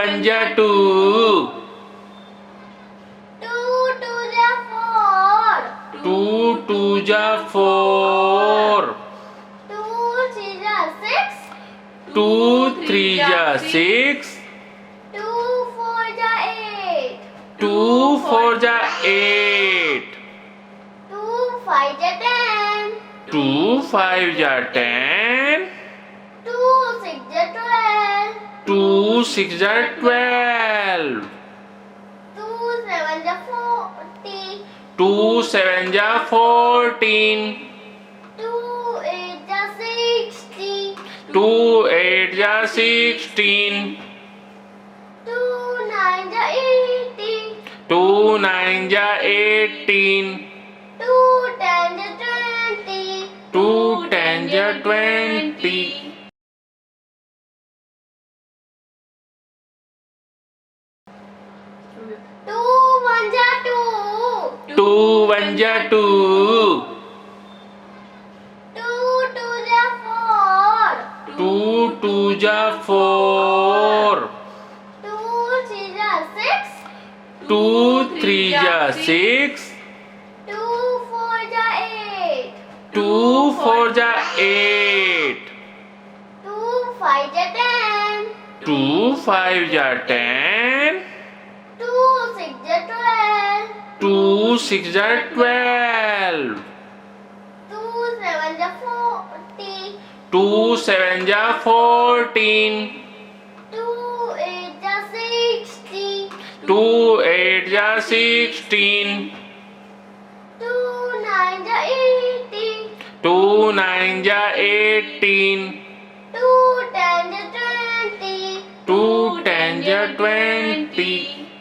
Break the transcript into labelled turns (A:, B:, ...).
A: one ja two.
B: Two two ja four.
A: Two two ja four.
B: Two three ja six.
A: Two three ja six.
B: Two four ja eight.
A: Two four ja eight.
B: Two five ja ten.
A: Two five ja ten.
B: Two six ja 12.
A: Two six ja 12.
B: Two seven ja 40.
A: Two seven ja 14.
B: Two eight ja 60.
A: Two eight ja 16.
B: Two nine ja 80.
A: Two nine ja 18.
B: Two ten ja 20.
A: Two ten ja 20.
B: Two one ja two.
A: Two one ja two.
B: Two two ja four.
A: Two two ja four.
B: Two three ja six.
A: Two three ja six.
B: Two four ja eight.
A: Two four ja eight.
B: Two five ja ten.
A: Two five ja 10.
B: Two six ja 12.
A: Two six ja 12.
B: Two seven ja 40.
A: Two seven ja 14.
B: Two eight ja 60.
A: Two eight ja 16.
B: Two nine ja 80.
A: Two nine ja 18.
B: Two ten ja 20.
A: Two ten ja 20.